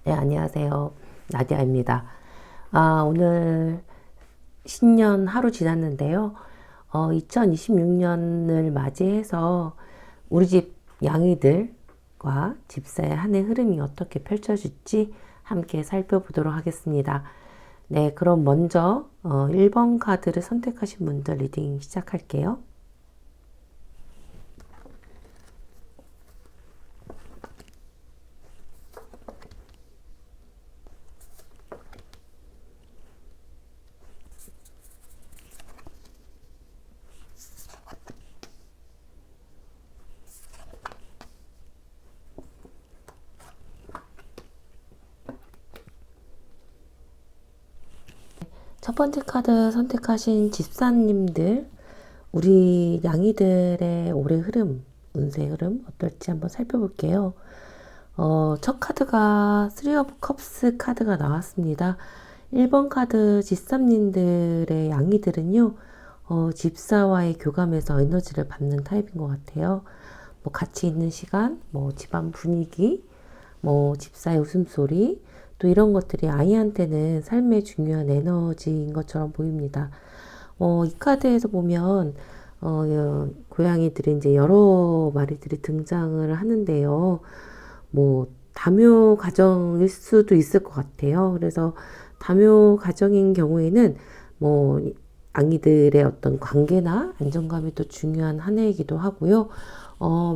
네, 안녕하세요. 나디아입니다. 오늘 신년 하루 지났는데요. 2026년을 맞이해서 우리 집 양이들과 집사의 한 해 흐름이 어떻게 펼쳐질지 함께 살펴보도록 하겠습니다. 네, 그럼 먼저 1번 카드를 선택하신 분들 리딩 시작할게요. 첫 번째 카드 선택하신 집사님들, 우리 양이들의 올해 흐름, 운세 흐름 어떨지 한번 살펴볼게요. 첫 카드가 3 of Cups 카드가 나왔습니다. 1번 카드 집사님들의 양이들은요, 집사와의 교감에서 에너지를 받는 타입인 것 같아요. 뭐 같이 있는 시간, 뭐 집안 분위기, 뭐 집사의 웃음소리, 또 이런 것들이 아이한테는 삶의 중요한 에너지인 것처럼 보입니다. 이 카드에서 보면 고양이들이 이제 여러 마리들이 등장을 하는데요. 뭐 다묘 가정일 수도 있을 것 같아요. 그래서 다묘 가정인 경우에는 뭐 아기들의 어떤 관계나 안정감이 또 중요한 한 해이기도 하고요.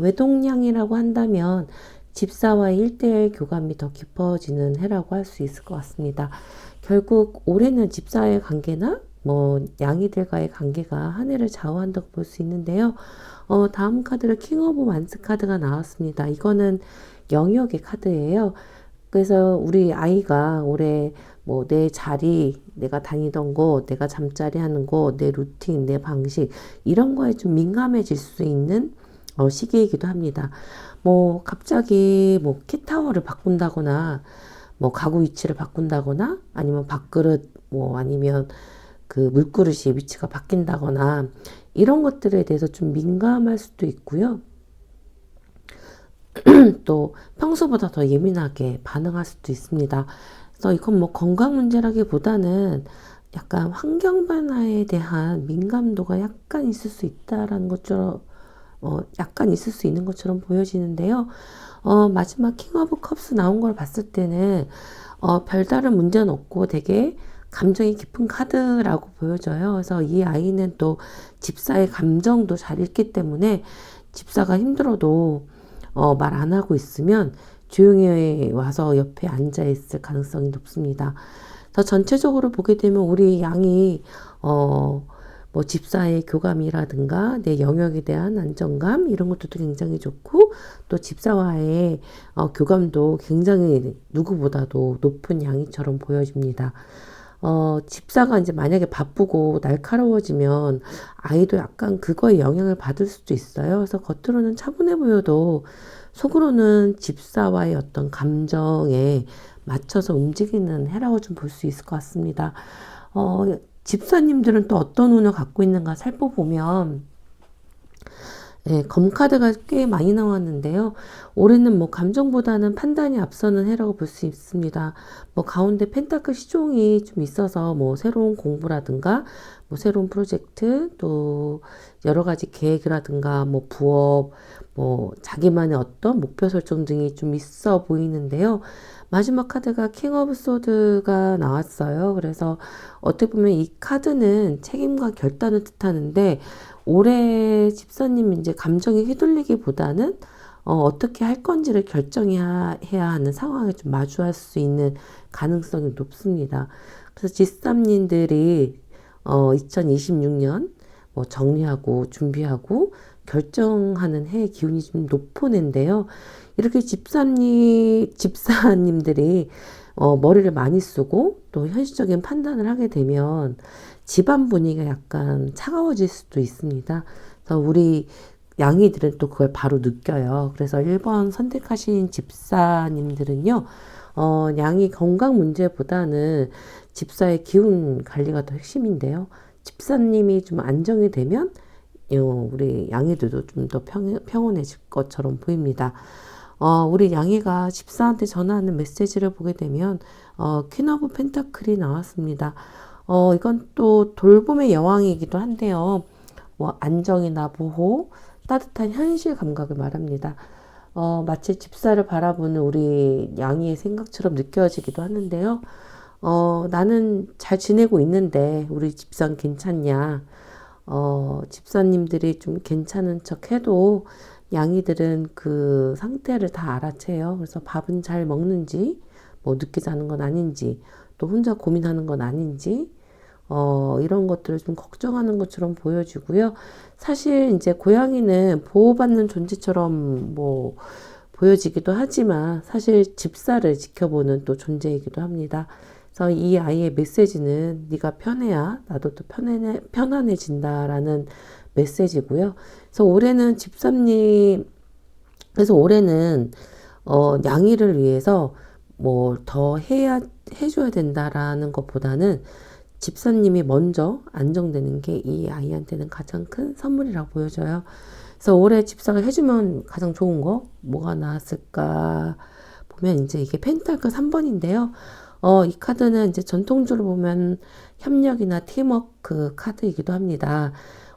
외동량이라고 한다면 집사와의 1대1 교감이 더 깊어지는 해라고 할 수 있을 것 같습니다. 결국 올해는 집사의 관계나 뭐 양이들과의 관계가 한 해를 좌우한다고 볼 수 있는데요. 다음 카드로 킹 오브 완스 카드가 나왔습니다. 이거는 영역의 카드예요. 그래서 우리 아이가 올해 뭐 내 자리, 내가 다니던 곳, 내가 잠자리 하는 곳, 내 루틴, 내 방식 이런 거에 좀 민감해질 수 있는 시기이기도 합니다. 뭐 갑자기 뭐 캣타워를 바꾼다거나 뭐 가구 위치를 바꾼다거나 아니면 밥그릇 뭐 아니면 그 물그릇이 위치가 바뀐다거나 이런 것들에 대해서 좀 민감할 수도 있고요. 또 평소보다 더 예민하게 반응할 수도 있습니다. 그래서 이건 뭐 건강 문제라기보다는 약간 환경 변화에 대한 민감도가 약간 있을 수 있다라는 것처럼 약간 있을 수 있는 것처럼 보여지는데요. 마지막 킹 오브 컵스 나온 걸 봤을 때는 별다른 문제는 없고 되게 감정이 깊은 카드라고 보여져요. 그래서 이 아이는 또 집사의 감정도 잘 읽기 때문에 집사가 힘들어도 말 안 하고 있으면 조용히 와서 옆에 앉아 있을 가능성이 높습니다. 그래서 전체적으로 보게 되면 우리 양이 뭐 집사의 교감이라든가 내 영역에 대한 안정감 이런 것도 굉장히 좋고 또 집사와의 교감도 굉장히 누구보다도 높은 양이처럼 보여집니다. 집사가 이제 만약에 바쁘고 날카로워지면 아이도 약간 그거에 영향을 받을 수도 있어요. 그래서 겉으로는 차분해 보여도 속으로는 집사와의 어떤 감정에 맞춰서 움직이는 해라고 좀 볼 수 있을 것 같습니다. 집사님들은 또 어떤 운을 갖고 있는가 살펴보면 네, 검카드가 꽤 많이 나왔는데요. 올해는 뭐 감정보다는 판단이 앞서는 해라고 볼 수 있습니다. 뭐 가운데 펜타클 시종이 좀 있어서 뭐 새로운 공부라든가 뭐 새로운 프로젝트 또 여러 가지 계획이라든가 뭐 부업 뭐 자기만의 어떤 목표 설정 등이 좀 있어 보이는데요. 마지막 카드가 킹 오브 소드가 나왔어요. 그래서 어떻게 보면 이 카드는 책임과 결단을 뜻하는데 올해 집사님 이제 감정에 휘둘리기보다는 어떻게 할 건지를 결정해야 하는 상황에 좀 마주할 수 있는 가능성이 높습니다. 그래서 집사님들이 2026년 뭐 정리하고 준비하고 결정하는 해의 기운이 좀 높은 해인데요. 이렇게 집사님들이 머리를 많이 쓰고 또 현실적인 판단을 하게 되면 집안 분위기가 약간 차가워질 수도 있습니다. 그래서 우리 양이들은 또 그걸 바로 느껴요. 그래서 1번 선택하신 집사님들은요, 양이 건강 문제보다는 집사의 기운 관리가 더 핵심인데요. 집사님이 좀 안정이 되면 우리 양이들도 좀 더 평온해질 것처럼 보입니다. 우리 양이가 집사한테 전하는 메시지를 보게 되면 퀸 오브 펜타클이 나왔습니다. 이건 또 돌봄의 여왕이기도 한데요. 뭐 안정이나 보호, 따뜻한 현실 감각을 말합니다. 마치 집사를 바라보는 우리 양이의 생각처럼 느껴지기도 하는데요. 나는 잘 지내고 있는데 우리 집사는 괜찮냐? 집사님들이 좀 괜찮은 척 해도 양이들은 그 상태를 다 알아채요. 그래서 밥은 잘 먹는지, 뭐 늦게 자는 건 아닌지, 또 혼자 고민하는 건 아닌지, 이런 것들을 좀 걱정하는 것처럼 보여지고요. 사실 이제 고양이는 보호받는 존재처럼 뭐 보여지기도 하지만 사실 집사를 지켜보는 또 존재이기도 합니다. 그래서 이 아이의 메시지는 네가 편해야 나도 또 편안해진다라는 메시지고요. 그래서 올해는 집사님, 그래서 올해는 양이를 위해서 뭐 더 해줘야 된다라는 것보다는 집사님이 먼저 안정되는 게 이 아이한테는 가장 큰 선물이라고 보여져요. 그래서 올해 집사가 해주면 가장 좋은 거 뭐가 나왔을까 보면 이제 이게 펜타클 3번인데요. 이 카드는 이제 전통적으로 보면 협력이나 팀워크 카드이기도 합니다.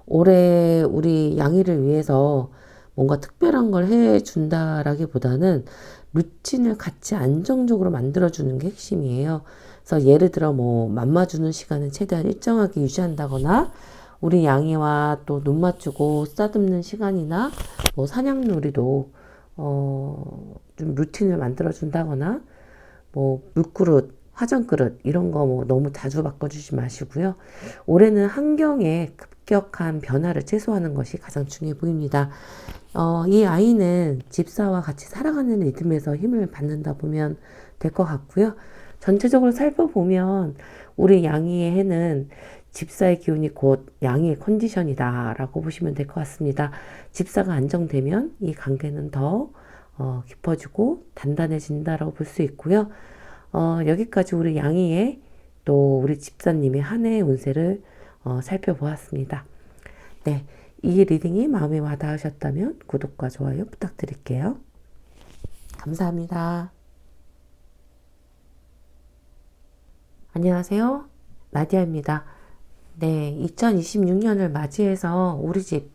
올해 우리 양이를 위해서 뭔가 특별한 걸 해준다라기보다는 루틴을 같이 안정적으로 만들어주는 게 핵심이에요. 그래서 예를 들어 뭐 맘마주는 시간을 최대한 일정하게 유지한다거나 우리 양이와 또 눈 맞추고 쓰다듬는 시간이나 뭐 사냥놀이도 좀 루틴을 만들어 준다거나 뭐 물그릇, 화전그릇 이런 거 뭐 너무 자주 바꿔주지 마시고요. 올해는 환경에 급격한 변화를 최소화하는 것이 가장 중요해 보입니다. 이 아이는 집사와 같이 살아가는 리듬에서 힘을 받는다 보면 될 것 같고요. 전체적으로 살펴보면 우리 양이의 해는 집사의 기운이 곧 양이의 컨디션이다 라고 보시면 될 것 같습니다. 집사가 안정되면 이 관계는 더 깊어지고 단단해진다라고 볼 수 있고요. 여기까지 우리 양이의 또 우리 집사님의 한 해의 운세를 살펴보았습니다. 네, 이 리딩이 마음에 와닿으셨다면 구독과 좋아요 부탁드릴게요. 감사합니다. 안녕하세요. 나디아입니다. 네, 2026년을 맞이해서 우리 집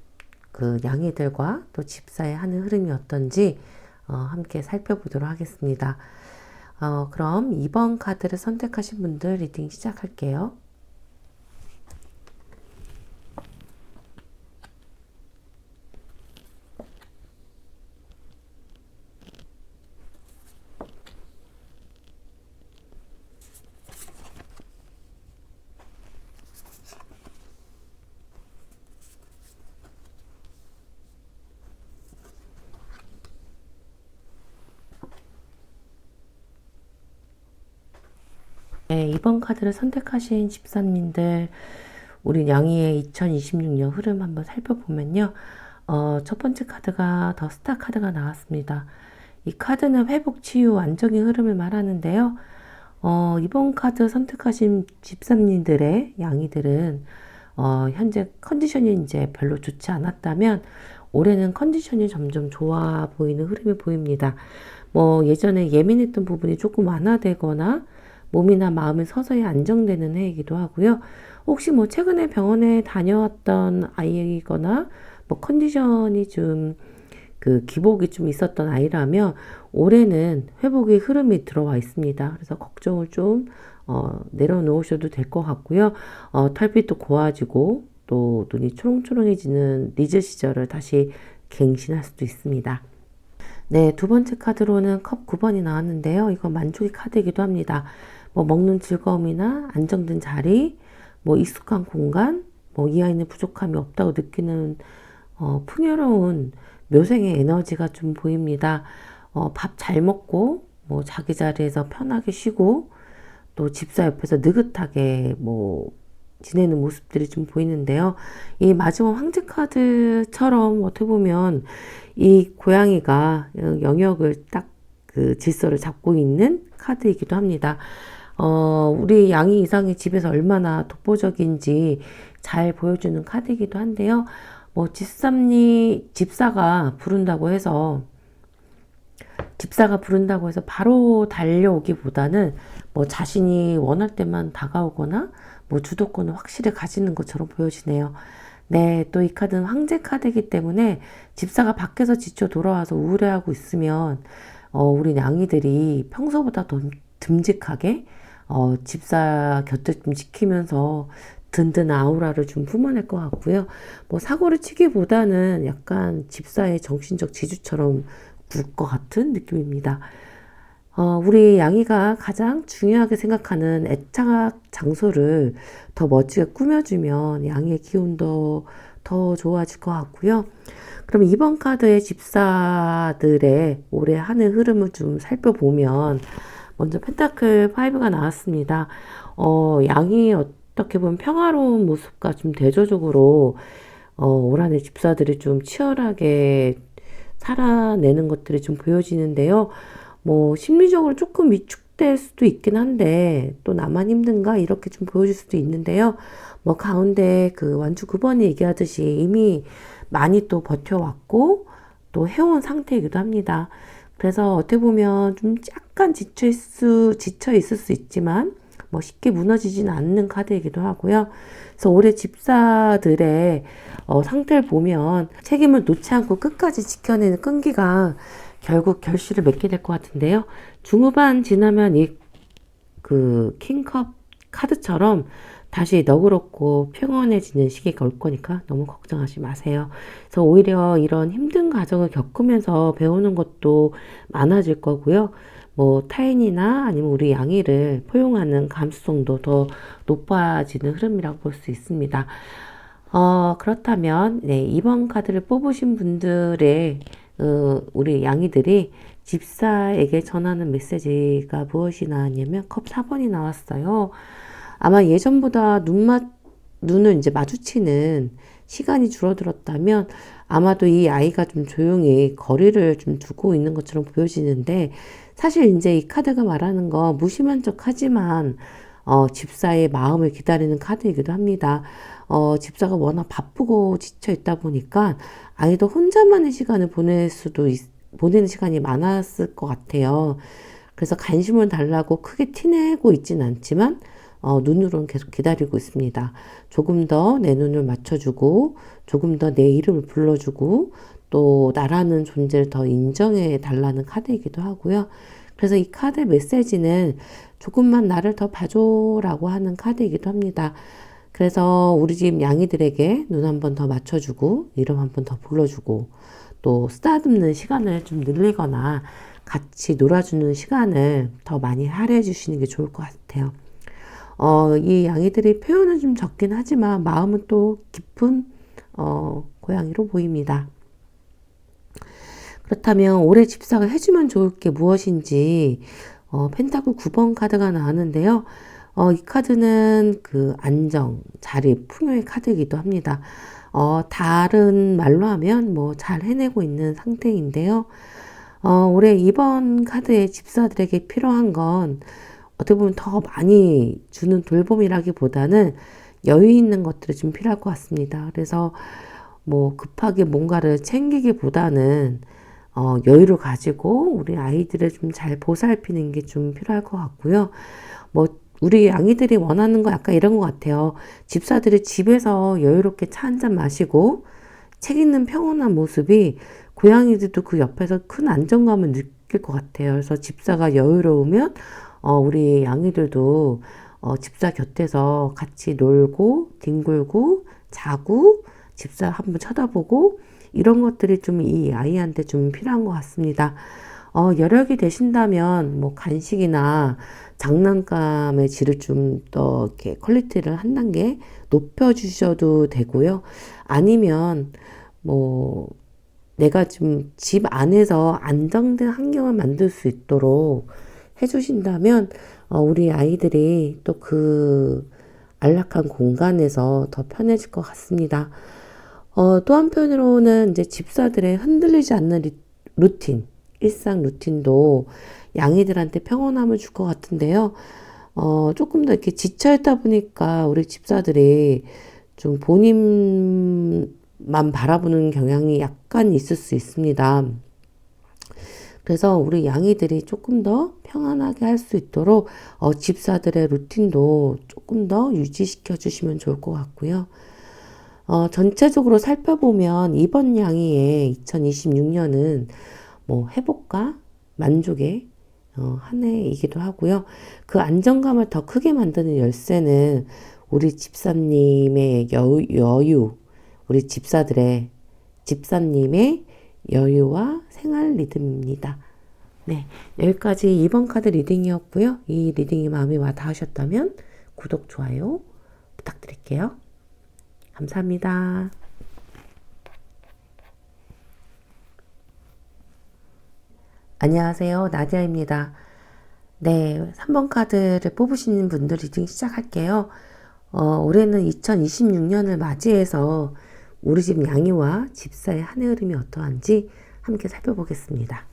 그 양이들과 또 집사의 하는 흐름이 어떤지 함께 살펴보도록 하겠습니다. 그럼 2번 카드를 선택하신 분들 리딩 시작할게요. 네, 2번 카드를 선택하신 집사님들, 우리 양이의 2026년 흐름 한번 살펴보면요. 첫 번째 카드가 더 스타 카드가 나왔습니다. 이 카드는 회복, 치유, 안정의 흐름을 말하는데요. 이번 카드 선택하신 집사님들의 양이들은 현재 컨디션이 이제 별로 좋지 않았다면 올해는 컨디션이 점점 좋아 보이는 흐름이 보입니다. 뭐 예전에 예민했던 부분이 조금 완화되거나 몸이나 마음이 서서히 안정되는 해이기도 하고요. 혹시 뭐 최근에 병원에 다녀왔던 아이거나 뭐 컨디션이 좀 그 기복이 좀 있었던 아이라면 올해는 회복의 흐름이 들어와 있습니다. 그래서 걱정을 좀 내려놓으셔도 될 것 같고요. 털빛도 고와지고 또 눈이 초롱초롱해지는 리즈 시절을 다시 갱신할 수도 있습니다. 네, 두 번째 카드로는 컵 9번이 나왔는데요. 이거 만족의 카드이기도 합니다. 뭐 먹는 즐거움이나 안정된 자리, 뭐 익숙한 공간, 뭐 이 아이는 부족함이 없다고 느끼는 풍요로운 묘생의 에너지가 좀 보입니다. 밥 잘 먹고 뭐 자기 자리에서 편하게 쉬고 또 집사 옆에서 느긋하게 뭐 지내는 모습들이 좀 보이는데요. 이 마지막 황제 카드처럼 어떻게 보면 이 고양이가 영역을 딱 그 질서를 잡고 있는 카드이기도 합니다. 우리 양이 이상이 집에서 얼마나 독보적인지 잘 보여주는 카드이기도 한데요. 뭐 집사가 부른다고 해서 집사가 부른다고 해서 바로 달려오기보다는 뭐 자신이 원할 때만 다가오거나 뭐 주도권을 확실히 가지는 것처럼 보여지네요. 네, 또 이 카드는 황제 카드이기 때문에 집사가 밖에서 지쳐 돌아와서 우울해하고 있으면 우리 냥이들이 평소보다 더 듬직하게 집사 곁을 좀 지키면서 든든 아우라를 좀 뿜어낼 것 같고요. 뭐 사고를 치기보다는 약간 집사의 정신적 지주처럼 굴 것 같은 느낌입니다. 우리 양이가 가장 중요하게 생각하는 애착 장소를 더 멋지게 꾸며주면 양이의 기운도 더 좋아질 것 같고요. 그럼 이번 카드의 집사들의 올해 한 해 흐름을 좀 살펴보면 먼저 펜타클 5가 나왔습니다. 양이 어떻게 보면 평화로운 모습과 좀 대조적으로 올 한 해 집사들이 좀 치열하게 살아내는 것들이 좀 보여지는데요. 뭐 심리적으로 조금 위축될 수도 있긴 한데 또 나만 힘든가 이렇게 좀 보여질 수도 있는데요. 뭐 가운데 그 완주 9번이 얘기하듯이 이미 많이 또 버텨왔고 또 해온 상태이기도 합니다. 그래서 어떻게 보면 좀 약간 지쳐 있을 수 있지만 뭐 쉽게 무너지지는 않는 카드이기도 하고요. 그래서 올해 집사들의 상태를 보면 책임을 놓지 않고 끝까지 지켜내는 끈기가 결국 결실을 맺게 될 것 같은데요. 중후반 지나면 그 킹컵 카드처럼 다시 너그럽고 평온해지는 시기가 올 거니까 너무 걱정하지 마세요. 그래서 오히려 이런 힘든 과정을 겪으면서 배우는 것도 많아질 거고요. 뭐 타인이나 아니면 우리 양이를 포용하는 감수성도 더 높아지는 흐름이라고 볼 수 있습니다. 그렇다면 네, 이번 카드를 뽑으신 분들의 우리 양이들이 집사에게 전하는 메시지가 무엇이 나왔냐면 컵 4번이 나왔어요. 아마 예전보다 눈을 이제 마주치는 시간이 줄어들었다면 아마도 이 아이가 좀 조용히 거리를 좀 두고 있는 것처럼 보여지는데 사실 이제 이 카드가 말하는 거 무심한 척 하지만 집사의 마음을 기다리는 카드이기도 합니다. 집사가 워낙 바쁘고 지쳐 있다 보니까 아이도 혼자만의 시간을 보내는 시간이 많았을 것 같아요. 그래서 관심을 달라고 크게 티내고 있진 않지만 눈으로는 계속 기다리고 있습니다. 조금 더 내 눈을 맞춰주고 조금 더 내 이름을 불러주고 또 나라는 존재를 더 인정해 달라는 카드이기도 하고요. 그래서 이 카드의 메시지는 조금만 나를 더 봐줘라고 하는 카드이기도 합니다. 그래서 우리 집 양이들에게 눈 한 번 더 맞춰주고 이름 한 번 더 불러주고 또 쓰다듬는 시간을 좀 늘리거나 같이 놀아주는 시간을 더 많이 할애해 주시는 게 좋을 것 같아요. 이 양이들이 표현은 좀 적긴 하지만 마음은 또 깊은 고양이로 보입니다. 그렇다면 올해 집사가 해주면 좋을 게 무엇인지 펜타클 9번 카드가 나왔는데요. 이 카드는 그 안정, 자립, 풍요의 카드이기도 합니다. 다른 말로 하면 뭐 잘 해내고 있는 상태인데요. 올해 이번 카드의 집사들에게 필요한 건 어떻게 보면 더 많이 주는 돌봄이라기보다는 여유 있는 것들이 좀 필요할 것 같습니다. 그래서 뭐 급하게 뭔가를 챙기기보다는 여유를 가지고 우리 아이들을 좀 잘 보살피는 게 좀 필요할 것 같고요. 뭐 우리 아이들이 원하는 거 약간 이런 것 같아요. 집사들이 집에서 여유롭게 차 한 잔 마시고 책 읽는 평온한 모습이 고양이들도 그 옆에서 큰 안정감을 느낄 것 같아요. 그래서 집사가 여유로우면 우리 양이들도 집사 곁에서 같이 놀고 뒹굴고 자고 집사 한번 쳐다보고 이런 것들이 좀 이 아이한테 좀 필요한 것 같습니다. 여력이 되신다면 뭐 간식이나 장난감의 질을 좀 더 이렇게 퀄리티를 한 단계 높여주셔도 되고요. 아니면 뭐 내가 좀 집 안에서 안정된 환경을 만들 수 있도록 해주신다면 우리 아이들이 또 그 안락한 공간에서 더 편해질 것 같습니다. 또 한편으로는 이제 집사들의 흔들리지 않는 루틴, 일상 루틴도 양이들한테 평온함을 줄 것 같은데요. 조금 더 이렇게 지쳐있다 보니까 우리 집사들이 좀 본인만 바라보는 경향이 약간 있을 수 있습니다. 그래서 우리 양이들이 조금 더 평안하게 할 수 있도록 집사들의 루틴도 조금 더 유지시켜 주시면 좋을 것 같고요. 전체적으로 살펴보면 이번 양이의 2026년은 뭐 회복과 만족의 한 해이기도 하고요. 그 안정감을 더 크게 만드는 열쇠는 우리 집사님의 여유, 우리 집사님의 여유와 생활 리듬입니다. 네, 여기까지 2번 카드 리딩이었고요. 이 리딩이 마음에 와 닿으셨다면 구독, 좋아요 부탁드릴게요. 감사합니다. 안녕하세요. 나디아입니다. 네, 3번 카드를 뽑으시는 분들 리딩 시작할게요. 올해는 2026년을 맞이해서 우리 집 양이와 집사의 한 해 흐름이 어떠한지 함께 살펴보겠습니다.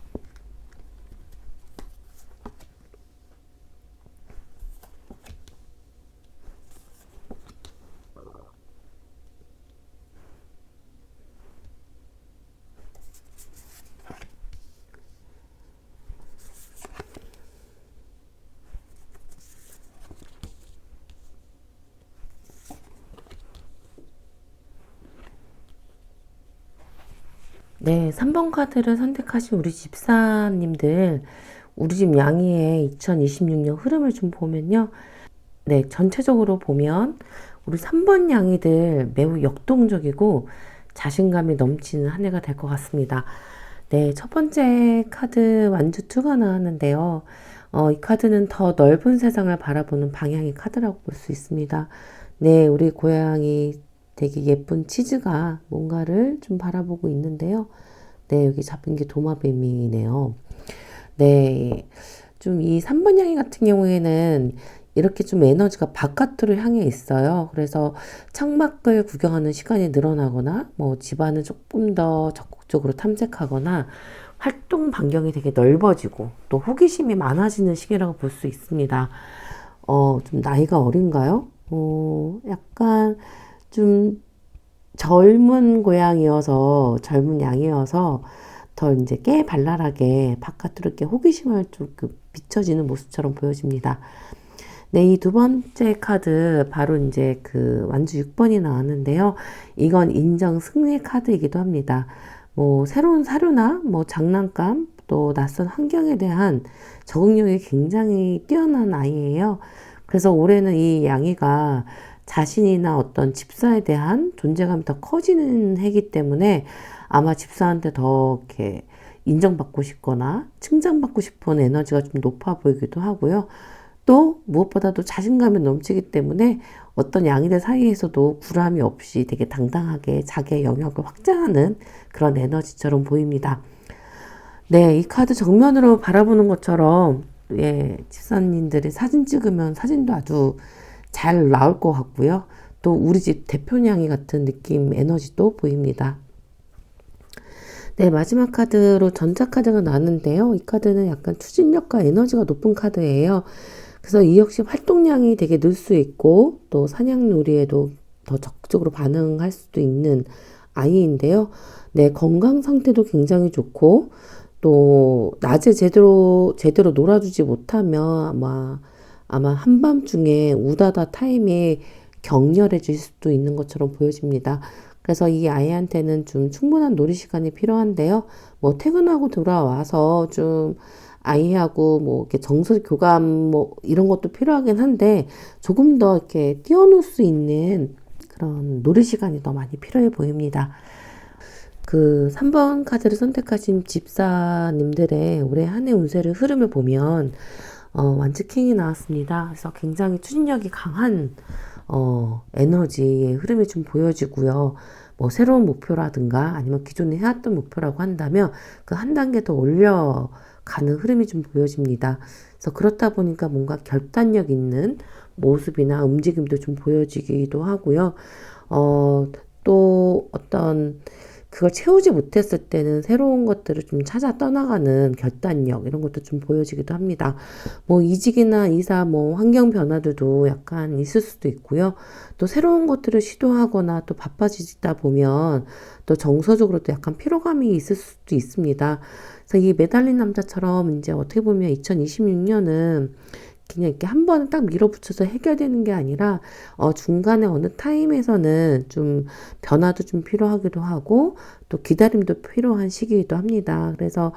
네, 3번 카드를 선택하신 우리 집사님들, 우리 집 양이의 2026년 흐름을 좀 보면요. 네, 전체적으로 보면 우리 3번 양이들 매우 역동적이고 자신감이 넘치는 한 해가 될 것 같습니다. 네, 첫 번째 카드 완주2가 나왔는데요. 이 카드는 더 넓은 세상을 바라보는 방향의 카드라고 볼 수 있습니다. 네, 우리 고양이 되게 예쁜 치즈가 뭔가를 좀 바라보고 있는데요. 네, 여기 잡힌 게 도마뱀이네요. 네, 좀 이 3번 양이 같은 경우에는 이렇게 좀 에너지가 바깥으로 향해 있어요. 그래서 창밖을 구경하는 시간이 늘어나거나 뭐 집안을 조금 더 적극적으로 탐색하거나 활동 반경이 되게 넓어지고 또 호기심이 많아지는 시기라고 볼 수 있습니다. 좀 나이가 어린가요? 약간 좀 젊은 고양이여서, 젊은 양이어서 더 이제 깨발랄하게 바깥으로 이렇게 호기심을 좀 비춰지는 모습처럼 보여집니다. 네, 이 두 번째 카드, 바로 이제 그 완주 6번이 나왔는데요. 이건 인정 승리의 카드이기도 합니다. 뭐, 새로운 사료나 뭐, 장난감, 또 낯선 환경에 대한 적응력이 굉장히 뛰어난 아이예요. 그래서 올해는 이 양이가 자신이나 어떤 집사에 대한 존재감이 더 커지는 해기 때문에 아마 집사한테 더 이렇게 인정받고 싶거나 칭찬받고 싶은 에너지가 좀 높아 보이기도 하고요. 또 무엇보다도 자신감이 넘치기 때문에 어떤 양이들 사이에서도 불함이 없이 되게 당당하게 자기의 영역을 확장하는 그런 에너지처럼 보입니다. 네, 이 카드 정면으로 바라보는 것처럼 예, 집사님들이 사진 찍으면 사진도 아주 잘 나올 것 같고요. 또 우리 집 대표냥이 같은 느낌 에너지도 보입니다. 네, 마지막 카드로 전자카드가 나왔는데요. 이 카드는 약간 추진력과 에너지가 높은 카드예요. 그래서 이 역시 활동량이 되게 늘 수 있고 또 사냥놀이에도 더 적극적으로 반응할 수도 있는 아이인데요. 네, 건강 상태도 굉장히 좋고 또 낮에 제대로 놀아주지 못하면 아마 한밤중에 우다다 타임에 격렬해질 수도 있는 것처럼 보여집니다. 그래서 이 아이한테는 좀 충분한 놀이 시간이 필요한데요. 뭐 퇴근하고 돌아와서 좀 아이하고 뭐 이렇게 정서 교감 뭐 이런 것도 필요하긴 한데 조금 더 이렇게 뛰어놀 수 있는 그런 놀이 시간이 더 많이 필요해 보입니다. 그 3번 카드를 선택하신 집사님들의 올해 한 해 운세를 흐름을 보면 완즈킹이 나왔습니다. 그래서 굉장히 추진력이 강한 에너지의 흐름이 좀 보여지고요. 뭐 새로운 목표라든가 아니면 기존에 해왔던 목표라고 한다면 그 한 단계 더 올려가는 흐름이 좀 보여집니다. 그래서 그렇다 보니까 뭔가 결단력 있는 모습이나 움직임도 좀 보여지기도 하고요. 또 어떤 그걸 채우지 못했을 때는 새로운 것들을 좀 찾아 떠나가는 결단력 이런 것도 좀 보여지기도 합니다. 뭐 이직이나 이사, 뭐 환경 변화들도 약간 있을 수도 있고요. 또 새로운 것들을 시도하거나 또 바빠지다 보면 또 정서적으로도 약간 피로감이 있을 수도 있습니다. 그래서 이 매달린 남자처럼 이제 어떻게 보면 2026년은 그냥 이렇게 한 번에 딱 밀어붙여서 해결되는 게 아니라 중간에 어느 타임에서는 좀 변화도 좀 필요하기도 하고 또 기다림도 필요한 시기이기도 합니다. 그래서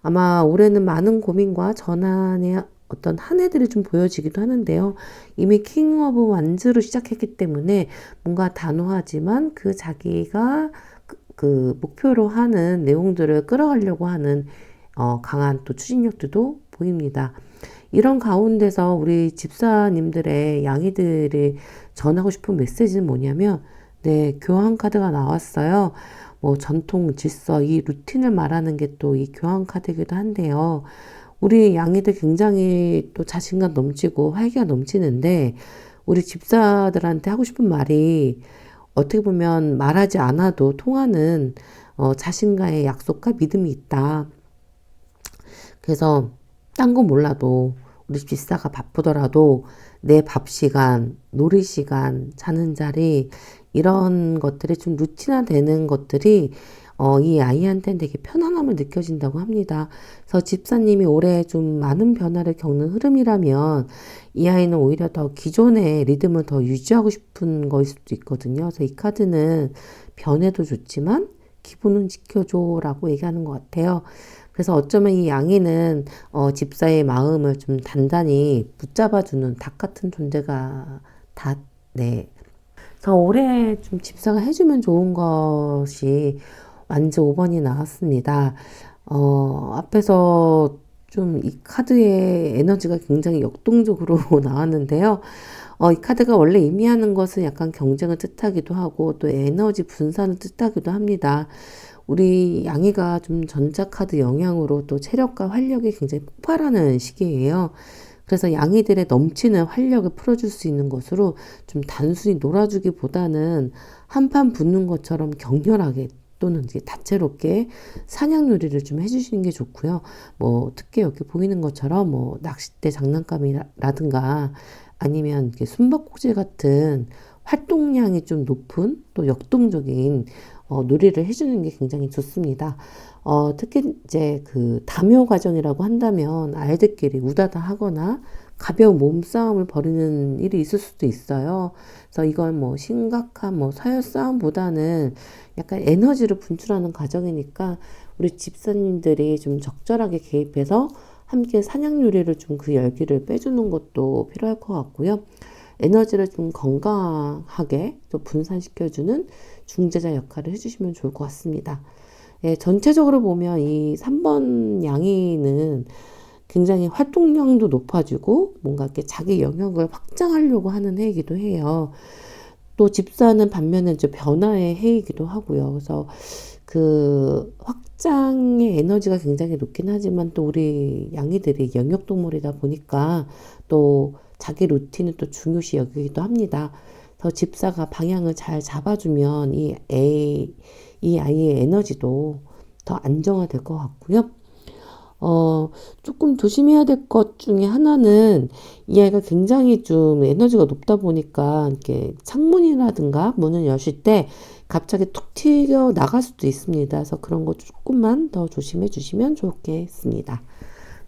아마 올해는 많은 고민과 전환의 어떤 한 해들이 좀 보여지기도 하는데요. 이미 킹 오브 완즈로 시작했기 때문에 뭔가 단호하지만 그 자기가 그 목표로 하는 내용들을 끌어가려고 하는 강한 또 추진력들도 보입니다. 이런 가운데서 우리 집사님들의 양이들이 전하고 싶은 메시지는 뭐냐면, 네, 교환 카드가 나왔어요. 뭐 전통 질서, 이 루틴을 말하는 게 또 이 교환 카드이기도 한데요. 우리 양이들 굉장히 또 자신감 넘치고 활기가 넘치는데, 우리 집사들한테 하고 싶은 말이 어떻게 보면 말하지 않아도 통하는 자신과의 약속과 믿음이 있다. 그래서 딴 건 몰라도 우리 집사가 바쁘더라도 내 밥 시간, 놀이 시간, 자는 자리 이런 것들이 좀 루틴화되는 것들이 이 아이한테는 되게 편안함을 느껴진다고 합니다. 그래서 집사님이 올해 좀 많은 변화를 겪는 흐름이라면 이 아이는 오히려 더 기존의 리듬을 더 유지하고 싶은 거일 수도 있거든요. 그래서 이 카드는 변해도 좋지만 기분은 지켜줘라고 얘기하는 것 같아요. 그래서 어쩌면 이 양이는 집사의 마음을 좀 단단히 붙잡아주는 닭 같은 존재가 네. 그래서 올해 좀 집사가 해주면 좋은 것이 완즈 5번이 나왔습니다. 앞에서 좀 이 카드의 에너지가 굉장히 역동적으로 나왔는데요. 이 카드가 원래 의미하는 것은 약간 경쟁을 뜻하기도 하고 또 에너지 분산을 뜻하기도 합니다. 우리 양이가 좀 전자카드 영향으로 또 체력과 활력이 굉장히 폭발하는 시기예요. 그래서 양이들의 넘치는 활력을 풀어줄 수 있는 것으로 좀 단순히 놀아주기보다는 한판 붙는 것처럼 격렬하게 또는 이제 다채롭게 사냥놀이를 좀 해주시는 게 좋고요. 뭐 특히 여기 보이는 것처럼 뭐 낚싯대 장난감이라든가 아니면 이렇게 숨바꼭질 같은 활동량이 좀 높은 또 역동적인 놀이를 해주는 게 굉장히 좋습니다. 특히 이제 그 다묘 과정이라고 한다면 아이들끼리 우다다 하거나 가벼운 몸싸움을 벌이는 일이 있을 수도 있어요. 그래서 이건 뭐 심각한 뭐 서열 싸움보다는 약간 에너지를 분출하는 과정이니까 우리 집사님들이 좀 적절하게 개입해서 함께 사냥 요리를 좀 그 열기를 빼주는 것도 필요할 것 같고요. 에너지를 좀 건강하게 또 분산시켜주는 중재자 역할을 해주시면 좋을 것 같습니다. 예, 전체적으로 보면 이 3번 양이는 굉장히 활동량도 높아지고 뭔가 이렇게 자기 영역을 확장하려고 하는 해이기도 해요. 또 집사는 반면에 이제 변화의 해이기도 하고요. 그래서 그 확장의 에너지가 굉장히 높긴 하지만 또 우리 양이들이 영역동물이다 보니까 또 자기 루틴을 또 중요시 여기기도 합니다. 그래서 집사가 방향을 잘 잡아주면 이 아이의 에너지도 더 안정화될 것 같고요. 조금 조심해야 될 것 중에 하나는 이 아이가 굉장히 좀 에너지가 높다 보니까 이렇게 창문이라든가 문을 여실 때 갑자기 툭 튀어 나갈 수도 있습니다. 그래서 그런 거 조금만 더 조심해 주시면 좋겠습니다.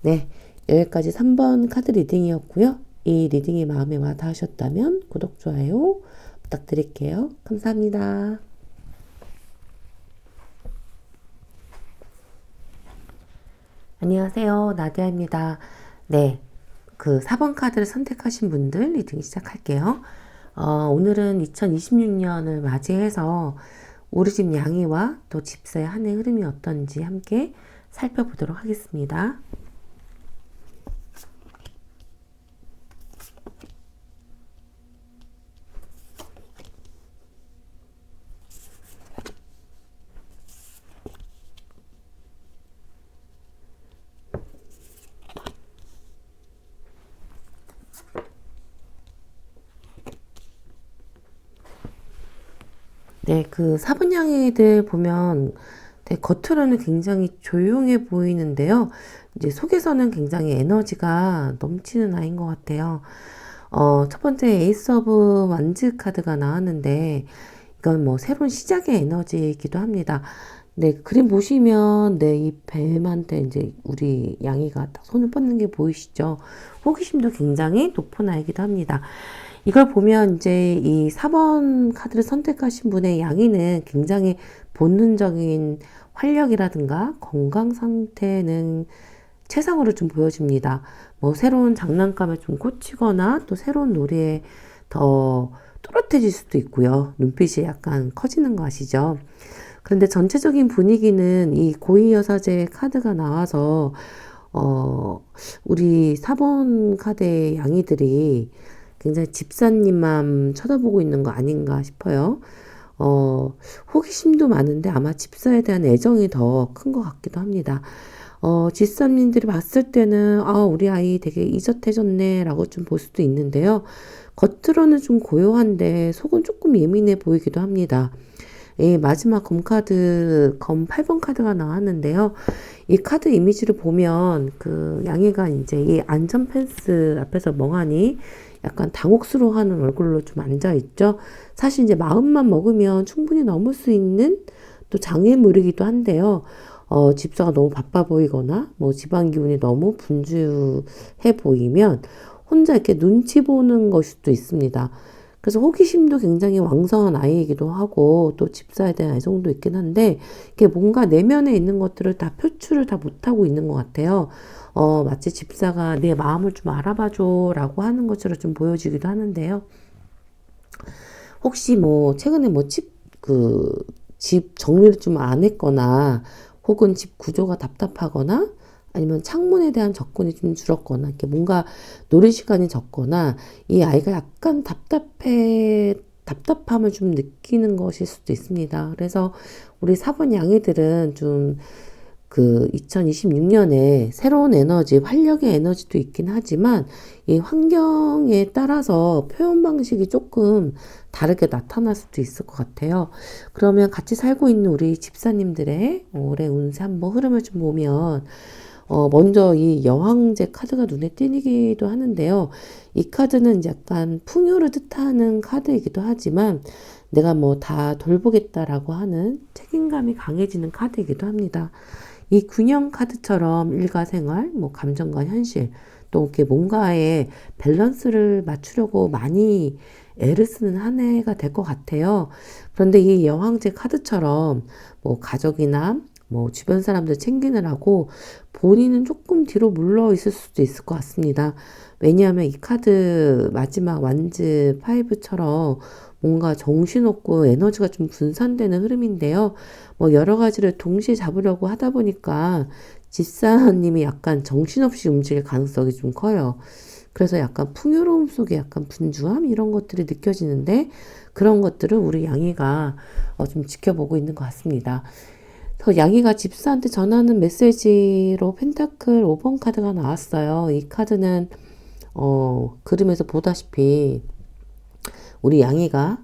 네, 여기까지 3번 카드 리딩이었고요. 이 리딩이 마음에 와 닿으셨다면 구독, 좋아요 부탁드릴게요. 감사합니다. 안녕하세요. 나디아입니다. 네, 그 4번 카드를 선택하신 분들 리딩 시작할게요. 오늘은 2026년을 맞이해서 우리 집 양이와 또 집사의 한 해 흐름이 어떤지 함께 살펴보도록 하겠습니다. 네, 그 사분양이들 보면 겉으로는 굉장히 조용해 보이는데요. 이제 속에서는 굉장히 에너지가 넘치는 아이인 것 같아요. 첫 번째 에이스 오브 완즈 카드가 나왔는데 이건 뭐 새로운 시작의 에너지이기도 합니다. 네, 그림 보시면 네, 이 뱀한테 이제 우리 양이가 딱 손을 뻗는 게 보이시죠? 호기심도 굉장히 높은 아이기도 합니다. 이걸 보면 이제 이 4번 카드를 선택하신 분의 양이는 굉장히 본능적인 활력이라든가 건강 상태는 최상으로 좀 보여집니다. 뭐 새로운 장난감에 좀 꽂히거나 또 새로운 놀이에 더 또렷해질 수도 있고요. 눈빛이 약간 커지는 거 아시죠? 그런데 전체적인 분위기는 이 고위여사제 카드가 나와서 어, 우리 4번 카드의 양이들이 굉장히 집사님만 쳐다보고 있는 거 아닌가 싶어요. 어, 호기심도 많은데 아마 집사에 대한 애정이 더 큰 것 같기도 합니다. 집사님들이 봤을 때는, 아, 우리 아이 되게 이젓해졌네, 라고 좀 볼 수도 있는데요. 겉으로는 좀 고요한데, 속은 조금 예민해 보이기도 합니다. 예, 마지막 검 8번 카드가 나왔는데요. 이 카드 이미지를 보면 그 양이가 이제 이 안전 펜스 앞에서 멍하니 약간 당혹스러워하는 얼굴로 좀 앉아 있죠. 사실 이제 마음만 먹으면 충분히 넘을 수 있는 또 장애물이기도 한데요. 집사가 너무 바빠 보이거나 뭐 집안 기운이 너무 분주해 보이면 혼자 이렇게 눈치 보는 것일 수도 있습니다. 그래서 호기심도 굉장히 왕성한 아이이기도 하고 또 집사에 대한 애정도 있긴 한데 이게 뭔가 내면에 있는 것들을 다 표출을 다 못하고 있는 것 같아요. 마치 집사가 내 마음을 좀 알아봐줘 라고 하는 것처럼 좀 보여지기도 하는데요. 혹시 뭐 최근에 뭐 집 정리를 좀 안 했거나 혹은 집 구조가 답답하거나 아니면 창문에 대한 접근이 좀 줄었거나 이렇게 뭔가 놀이 시간이 적거나 이 아이가 약간 답답함을 좀 느끼는 것일 수도 있습니다. 그래서 우리 사번 양이들은 좀 그 2026년에 새로운 에너지, 활력의 에너지도 있긴 하지만 이 환경에 따라서 표현 방식이 조금 다르게 나타날 수도 있을 것 같아요. 그러면 같이 살고 있는 우리 집사님들의 올해 운세 한번 흐름을 좀 보면 먼저 이 여왕제 카드가 눈에 띄기도 하는데요. 이 카드는 약간 풍요를 뜻하는 카드이기도 하지만 내가 뭐 다 돌보겠다라고 하는 책임감이 강해지는 카드이기도 합니다. 이 균형 카드처럼 일과 생활, 뭐 감정과 현실, 또 이렇게 뭔가의 밸런스를 맞추려고 많이 애를 쓰는 한 해가 될 것 같아요. 그런데 이 여왕제 카드처럼 뭐 가족이나 뭐 주변 사람들 챙기느라고 본인은 조금 뒤로 물러 있을 수도 있을 것 같습니다. 왜냐하면 이 카드 마지막 완즈 5처럼 뭔가 정신없고 에너지가 좀 분산되는 흐름인데요. 뭐 여러 가지를 동시에 잡으려고 하다 보니까 집사님이 약간 정신없이 움직일 가능성이 좀 커요. 그래서 약간 풍요로움 속에 약간 분주함 이런 것들이 느껴지는데 그런 것들을 우리 양이가 좀 지켜보고 있는 것 같습니다. 그래서 양이가 집사한테 전하는 메시지로 펜타클 5번 카드가 나왔어요. 이 카드는 그림에서 보다시피 우리 양이가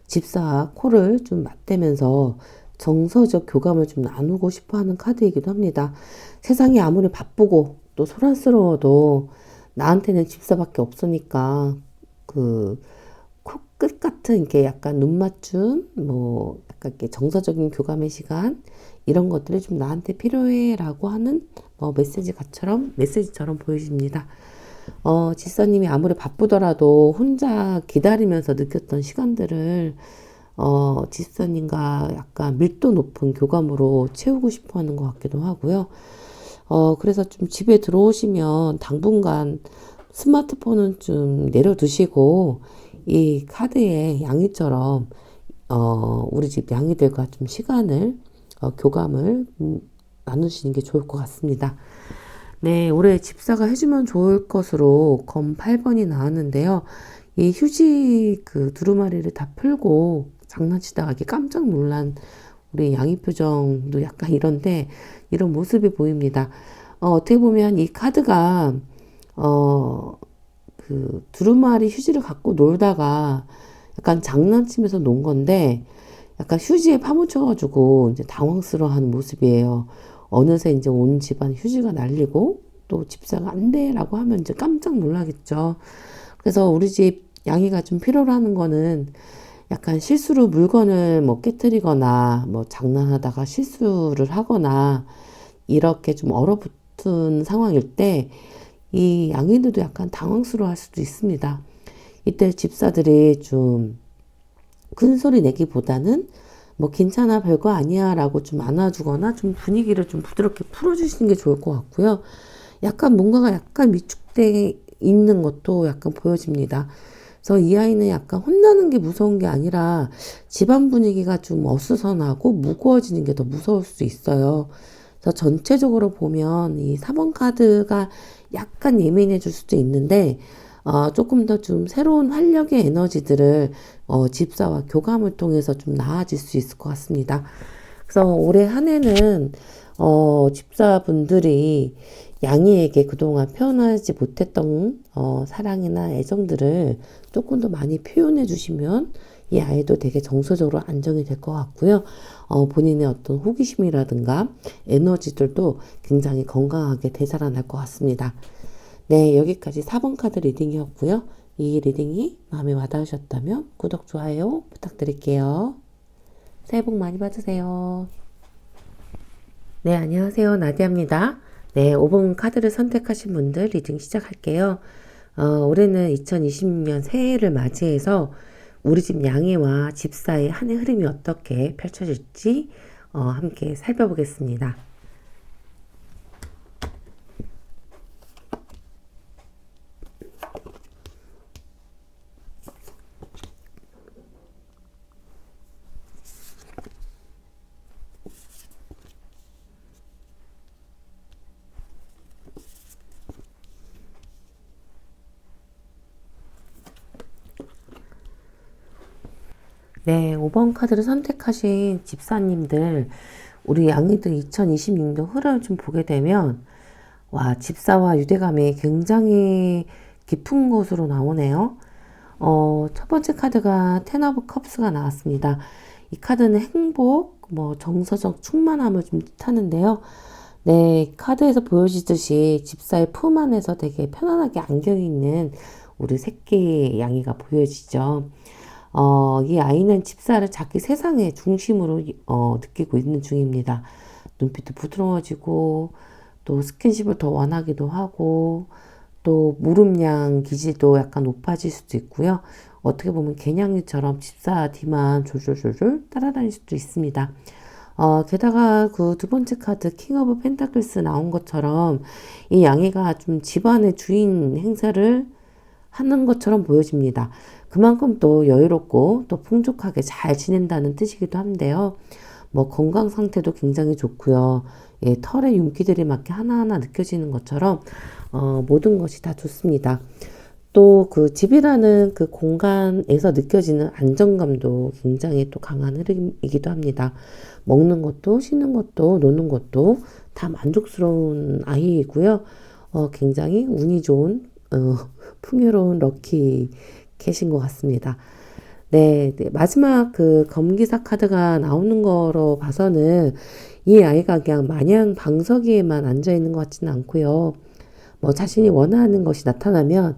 집사와 코를 좀 맞대면서 정서적 교감을 좀 나누고 싶어 하는 카드이기도 합니다. 세상이 아무리 바쁘고 또 소란스러워도 나한테는 집사밖에 없으니까 그 코끝 같은 이렇게 약간 눈 맞춤, 뭐 약간 이렇게 정서적인 교감의 시간 이런 것들이 좀 나한테 필요해라고 하는 메시지처럼 보여집니다. 지사님이 아무리 바쁘더라도 혼자 기다리면서 느꼈던 시간들을 지사님과 약간 밀도 높은 교감으로 채우고 싶어 하는 것 같기도 하고요. 그래서 좀 집에 들어오시면 당분간 스마트폰은 좀 내려두시고 이 카드의 양이처럼 우리 집 양이들과 좀 시간을 교감을 나누시는 게 좋을 것 같습니다. 네, 올해 집사가 해주면 좋을 것으로 검 8번이 나왔는데요. 이 휴지 그 두루마리를 다 풀고 장난치다가 이렇게 깜짝 놀란 우리 양이 표정도 약간 이런데 이런 모습이 보입니다. 어떻게 보면 이 카드가 그 두루마리 휴지를 갖고 놀다가 약간 장난치면서 논 건데 약간 휴지에 파묻혀가지고 이제 당황스러워하는 모습이에요. 어느새 이제 온 집안 휴지가 날리고 또 집사가 안 돼라고 하면 이제 깜짝 놀라겠죠. 그래서 우리 집 양이가 좀 필요로 하는 거는 약간 실수로 물건을 뭐 깨뜨리거나 뭐 장난하다가 실수를 하거나 이렇게 좀 얼어붙은 상황일 때 이 양이들도 약간 당황스러워 할 수도 있습니다. 이때 집사들이 좀 큰 소리 내기보다는 뭐 괜찮아 별거 아니야 라고 좀 안아주거나 좀 분위기를 좀 부드럽게 풀어주시는 게 좋을 것 같고요. 약간 뭔가가 약간 위축돼 있는 것도 약간 보여집니다. 그래서 이 아이는 약간 혼나는 게 무서운 게 아니라 집안 분위기가 좀 어수선하고 무거워지는 게 더 무서울 수 있어요. 그래서 전체적으로 보면 이 4번 카드가 약간 예민해질 수도 있는데 조금 더 좀 새로운 활력의 에너지들을 집사와 교감을 통해서 좀 나아질 수 있을 것 같습니다. 그래서 올해 한 해는 집사분들이 양이에게 그동안 표현하지 못했던 사랑이나 애정들을 조금 더 많이 표현해 주시면 이 아이도 되게 정서적으로 안정이 될 것 같고요. 본인의 어떤 호기심이라든가 에너지들도 굉장히 건강하게 되살아날 것 같습니다. 네, 여기까지 4번 카드 리딩이었고요. 이 리딩이 마음에 와닿으셨다면 구독, 좋아요 부탁드릴게요. 새해 복 많이 받으세요. 네, 안녕하세요. 나디아입니다. 네, 5번 카드를 선택하신 분들 리딩 시작할게요. 올해는 2020년 새해를 맞이해서 우리 집 양이와 집사의 한 해 흐름이 어떻게 펼쳐질지 함께 살펴보겠습니다. 네, 5번 카드를 선택하신 집사님들, 우리 양이들 2026년 흐름을 좀 보게 되면, 와, 집사와 유대감이 굉장히 깊은 것으로 나오네요. 첫 번째 카드가 텐 오브 컵스가 나왔습니다. 이 카드는 행복, 뭐 정서적 충만함을 좀 뜻하는데요. 네, 카드에서 보여지듯이 집사의 품 안에서 되게 편안하게 안겨 있는 우리 새끼 양이가 보여지죠. 이 아이는 집사를 자기 세상의 중심으로 느끼고 있는 중입니다. 눈빛도 부드러워지고 또 스킨십을 더 원하기도 하고 또 무릎양 기질도 약간 높아질 수도 있고요. 어떻게 보면 개냥이처럼 집사 뒤만 졸졸졸졸 따라다닐 수도 있습니다. 게다가 그 두 번째 카드 킹 오브 펜타클스 나온 것처럼 이 양이가 좀 집안의 주인 행세를 하는 것처럼 보여집니다. 그만큼 또 여유롭고 또 풍족하게 잘 지낸다는 뜻이기도 한데요. 뭐 건강 상태도 굉장히 좋고요. 예, 털의 윤기들이 막 하나하나 느껴지는 것처럼 모든 것이 다 좋습니다. 또 그 집이라는 그 공간에서 느껴지는 안정감도 굉장히 또 강한 흐름이기도 합니다. 먹는 것도 쉬는 것도 노는 것도 다 만족스러운 아이이고요. 굉장히 운이 좋은 풍요로운 럭키 캣인 것 같습니다. 네, 네, 마지막 그 검기사 카드가 나오는 거로 봐서는 이 아이가 그냥 마냥 방석위에만 앉아 있는 것 같지는 않고요. 뭐 자신이 원하는 것이 나타나면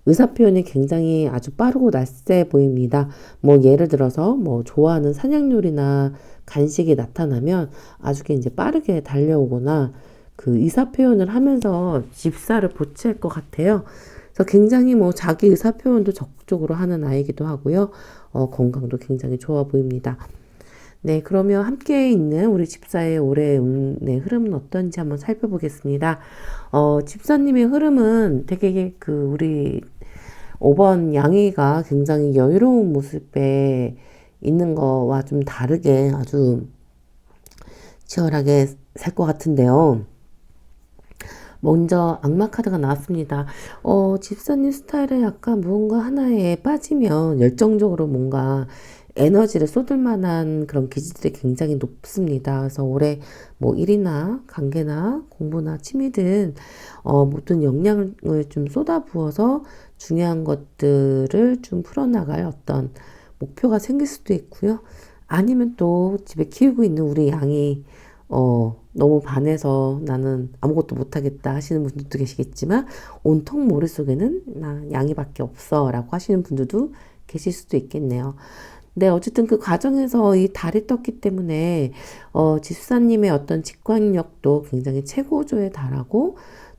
의사표현이 굉장히 아주 빠르고 날쌔 보입니다. 뭐 예를 들어서 뭐 좋아하는 사냥놀이나 간식이 나타나면 아주 이제 빠르게 달려오거나 그 의사표현을 하면서 집사를 보채할 것 같아요. 그래서 굉장히 뭐 자기 의사표현도 적극적으로 하는 아이기도 하고요. 건강도 굉장히 좋아 보입니다. 네, 그러면 함께 있는 우리 집사의 올해 운의 흐름은 어떤지 한번 살펴보겠습니다. 집사님의 흐름은 되게 그 우리 5번 양이가 굉장히 여유로운 모습에 있는 거와 좀 다르게 아주 치열하게 살 것 같은데요. 먼저 악마 카드가 나왔습니다. 집사님 스타일에 약간 무언가 하나에 빠지면 열정적으로 뭔가 에너지를 쏟을 만한 그런 기질들이 굉장히 높습니다. 그래서 올해 뭐 일이나 관계나 공부나 취미든 모든 역량을 좀 쏟아부어서 중요한 것들을 좀 풀어나갈 어떤 목표가 생길 수도 있고요. 아니면 또 집에 키우고 있는 우리 양이 너무 반해서 나는 아무것도 못하겠다 하시는 분들도 계시겠지만 온통 머릿속에는 나 양이밖에 없어 라고 하시는 분들도 계실 수도 있겠네요. 네, 어쨌든 그 과정에서 이 달이 떴기 때문에 집사님의 어떤 직관력도 굉장히 최고조에 달하고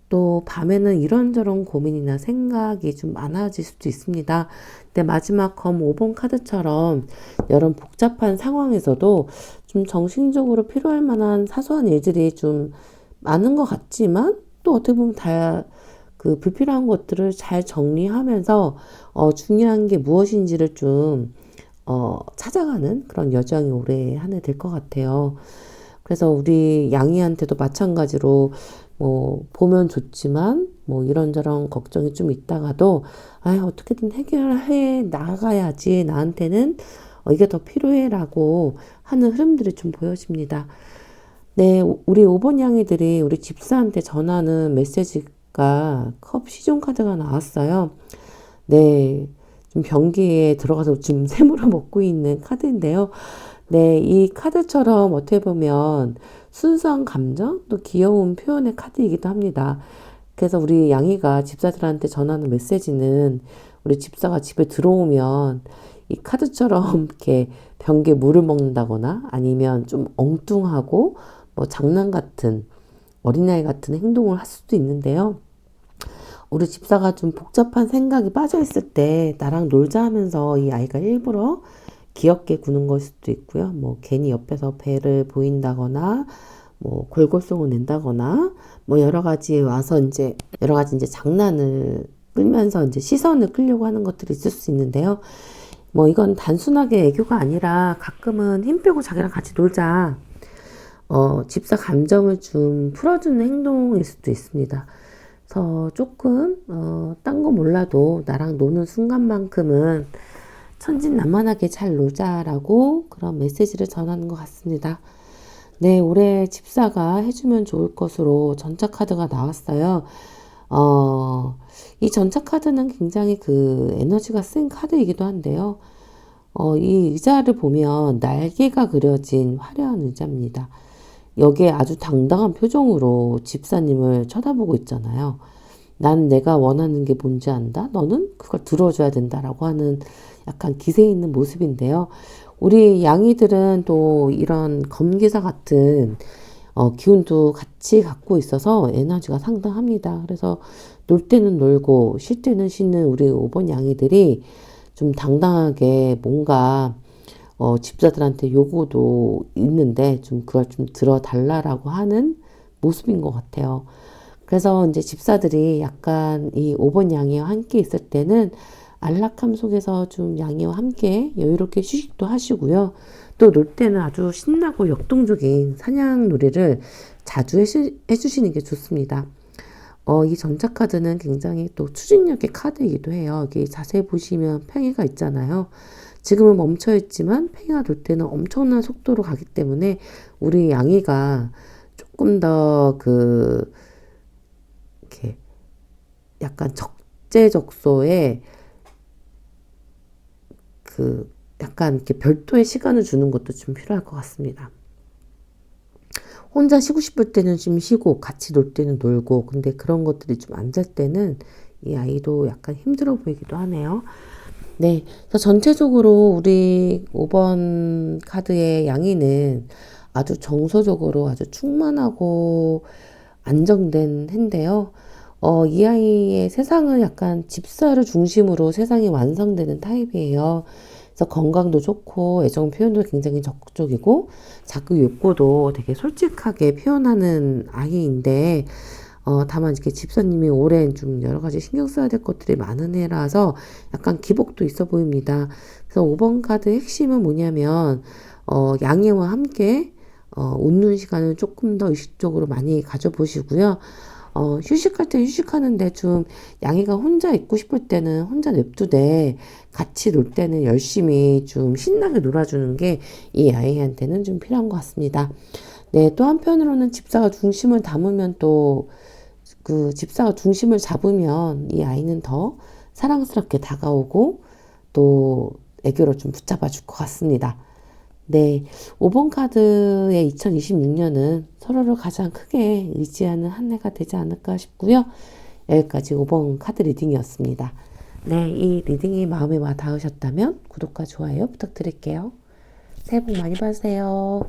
또 밤에는 이런저런 고민이나 생각이 좀 많아질 수도 있습니다. 근데 마지막 검 5번 카드처럼 이런 복잡한 상황에서도 좀 정신적으로 필요할 만한 사소한 일들이 좀 많은 것 같지만 또 어떻게 보면 다 그 불필요한 것들을 잘 정리하면서 중요한 게 무엇인지를 좀 찾아가는 그런 여정이 올해 한 해 될 것 같아요. 그래서 우리 양이한테도 마찬가지로 뭐 보면 좋지만 뭐 이런저런 걱정이 좀 있다가도 어떻게든 해결해 나가야지 나한테는 이게 더 필요해라고 하는 흐름들이 좀 보여집니다. 네, 우리 5번 양이들이 우리 집사한테 전하는 메시지가 컵 시종 카드가 나왔어요. 네, 좀 변기에 들어가서 좀 세물을 먹고 있는 카드인데요. 네, 이 카드처럼 어떻게 보면 순수한 감정, 또 귀여운 표현의 카드이기도 합니다. 그래서 우리 양이가 집사들한테 전하는 메시지는 우리 집사가 집에 들어오면 이 카드처럼 이렇게 변기에 물을 먹는다거나 아니면 좀 엉뚱하고 뭐 장난 같은 어린아이 같은 행동을 할 수도 있는데요. 우리 집사가 좀 복잡한 생각이 빠져있을 때 나랑 놀자 하면서 이 아이가 일부러 귀엽게 구는 걸 수도 있고요. 뭐 괜히 옆에서 배를 보인다거나 뭐 골골송을 낸다거나 뭐 여러 가지 이제 장난을 끌면서 이제 시선을 끌려고 하는 것들이 있을 수 있는데요. 뭐 이건 단순하게 애교가 아니라 가끔은 힘 빼고 자기랑 같이 놀자. 집사 감정을 좀 풀어주는 행동일 수도 있습니다. 그래서 조금 딴 거 몰라도 나랑 노는 순간만큼은 천진난만하게 잘 놀자라고 그런 메시지를 전하는 것 같습니다. 네, 올해 집사가 해주면 좋을 것으로 전차 카드가 나왔어요. 이 전차 카드는 굉장히 그 에너지가 센 카드이기도 한데요. 이 의자를 보면 날개가 그려진 화려한 의자입니다. 여기에 아주 당당한 표정으로 집사님을 쳐다보고 있잖아요. 난 내가 원하는 게 뭔지 안다? 너는 그걸 들어줘야 된다라고 하는 약간 기세 있는 모습인데요. 우리 양이들은 또 이런 검기사 같은 기운도 같이 갖고 있어서 에너지가 상당합니다. 그래서 놀 때는 놀고 쉴 때는 쉬는 우리 5번 양이들이 좀 당당하게 뭔가 집사들한테 요구도 있는데 좀 그걸 좀 들어달라라고 하는 모습인 것 같아요. 그래서 이제 집사들이 약간 이 5번 양이와 함께 있을 때는 안락함 속에서 좀 양이와 함께 여유롭게 휴식도 하시고요. 또 놀 때는 아주 신나고 역동적인 사냥 놀이를 자주 해주시는 게 좋습니다. 이 전자카드는 굉장히 또 추진력의 카드이기도 해요. 여기 자세히 보시면 팽이가 있잖아요. 지금은 멈춰있지만 팽이가 돌 때는 엄청난 속도로 가기 때문에 우리 양이가 조금 더 이렇게 약간 적재적소에 약간 이렇게 별도의 시간을 주는 것도 좀 필요할 것 같습니다. 혼자 쉬고 싶을 때는 좀 쉬고 같이 놀 때는 놀고 근데 그런 것들이 좀 안 될 때는 이 아이도 약간 힘들어 보이기도 하네요. 네, 그래서 전체적으로 우리 5번 카드의 양이는 아주 정서적으로 아주 충만하고 안정된 해인데요. 이 아이의 세상은 약간 집사를 중심으로 세상이 완성되는 타입이에요. 그래서 건강도 좋고 애정 표현도 굉장히 적극적이고 자기 욕구도 되게 솔직하게 표현하는 아이인데 다만 이렇게 집사님이 올해는 좀 여러 가지 신경 써야 될 것들이 많은 해라서 약간 기복도 있어 보입니다. 그래서 5번 카드 핵심은 뭐냐면 양이와 함께 웃는 시간을 조금 더 의식적으로 많이 가져보시고요. 휴식할 때 휴식하는데 좀 양이가 혼자 있고 싶을 때는 혼자 냅두되 같이 놀 때는 열심히 좀 신나게 놀아주는 게 이 아이한테는 좀 필요한 것 같습니다. 네, 또 한편으로는 집사가 중심을 담으면 또 그 집사가 중심을 잡으면 이 아이는 더 사랑스럽게 다가오고 또 애교로 좀 붙잡아 줄 것 같습니다. 네, 5번 카드의 2026년은 서로를 가장 크게 의지하는 한 해가 되지 않을까 싶고요. 여기까지 5번 카드 리딩이었습니다. 네, 이 리딩이 마음에 와 닿으셨다면 구독과 좋아요 부탁드릴게요. 새해 복 많이 받으세요.